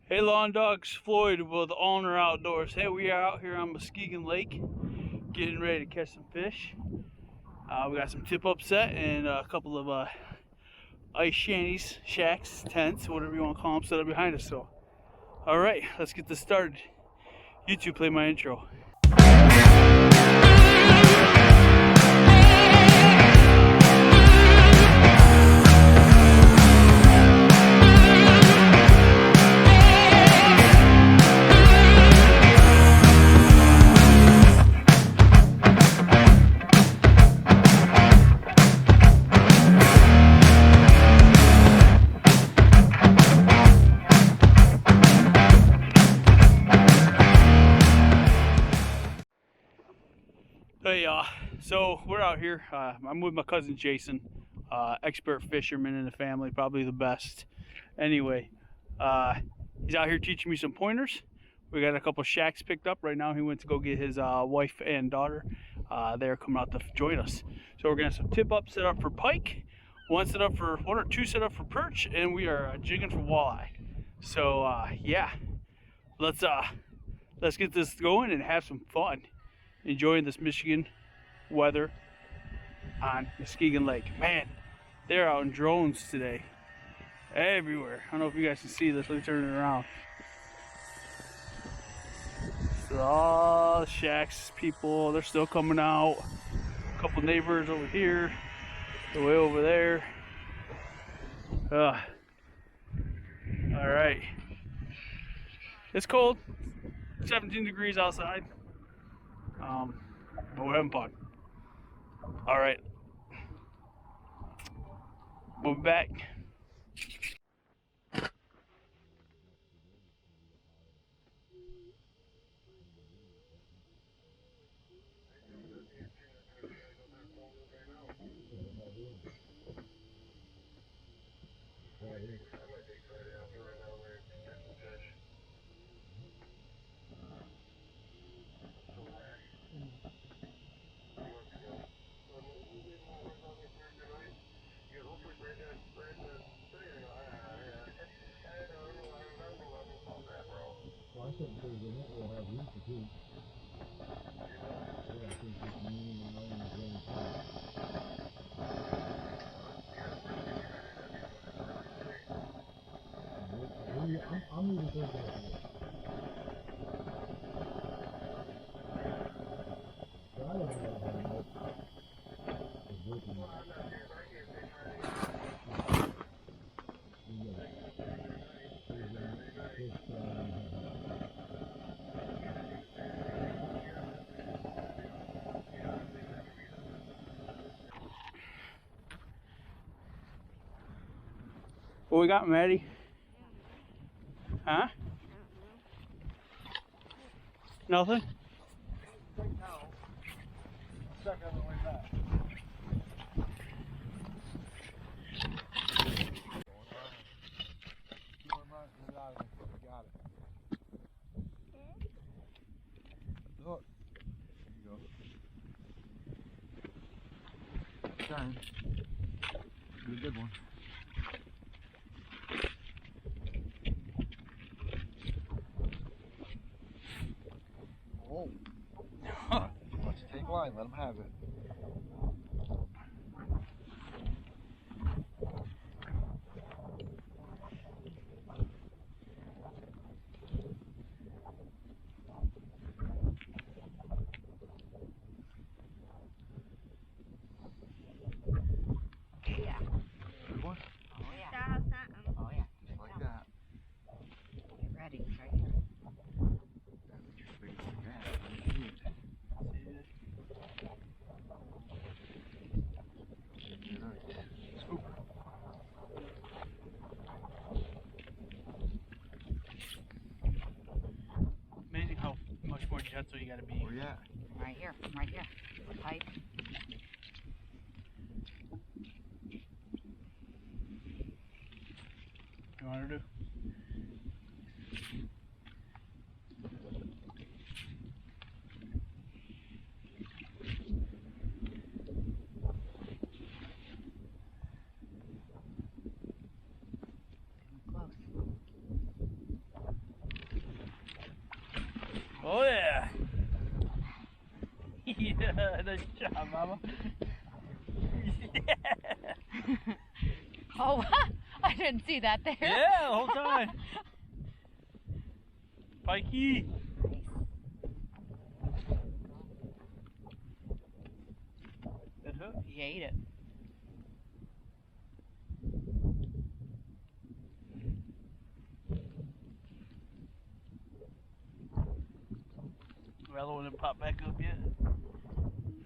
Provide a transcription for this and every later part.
Hey lawn dogs, Floyd with Owner Outdoors. Hey, we are out here on Muskegon Lake getting ready to catch some fish. We got some tip-up set and a couple of ice shanties, shacks, tents, whatever you want to call them, set up behind us. So, alright, let's get this started. You two play my intro. Hey y'all, so we're out here. I'm with my cousin Jason, expert fisherman in the family, probably the best. Anyway, he's out here teaching me some pointers. We got a couple shacks picked up right now. He went to go get his wife and daughter. They're coming out to join us. So we're gonna have some tip up set up for pike, one or two set up for perch, and we are jigging for walleye. So yeah, let's get this going and have some fun. Enjoying this Michigan weather on Muskegon Lake. Man, they're out in drones today. Everywhere. I don't know if you guys can see this. Let me turn it around. So all the shacks, people, they're still coming out. A couple neighbors over here. The way over there. Alright. It's cold. 17 degrees outside. But we're having fun. All right, we'll be back. I'm moving towards that. What we got, Maddie? Huh? Nothing? Look. There you go. Turn. Be a good one. Oh. Let's take line, let him have it. Gentle you gotta be. Where you at? Right here, right here. Tight. You want her to do? Oh yeah. Yeah, nice job, Mama. Yeah. Oh, I didn't see that there. Yeah, the whole time. Pikey. Good hook. He ate it. The other one didn't pop back up yet.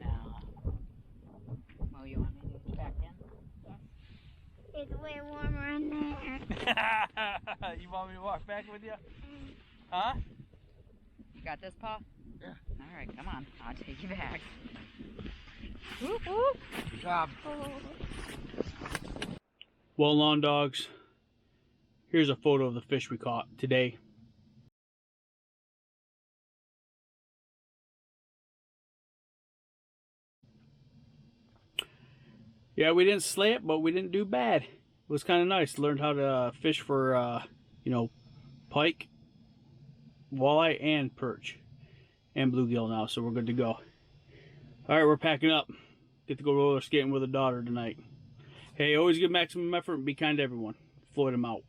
No. Oh, you want me to get back in? It's way warmer in there. You want me to walk back with you? Huh? You got this, Paul? Yeah. All right, come on. I'll take you back. Whoop, whoop. Good job. Well, lawn dogs, here's a photo of the fish we caught today. Yeah, we didn't slay it, but we didn't do bad. It was kind of nice. Learned how to fish for, you know, pike, walleye, and perch. And bluegill now, so we're good to go. Alright, we're packing up. Get to go roller skating with a daughter tonight. Hey, always give maximum effort and be kind to everyone. Floyd them out.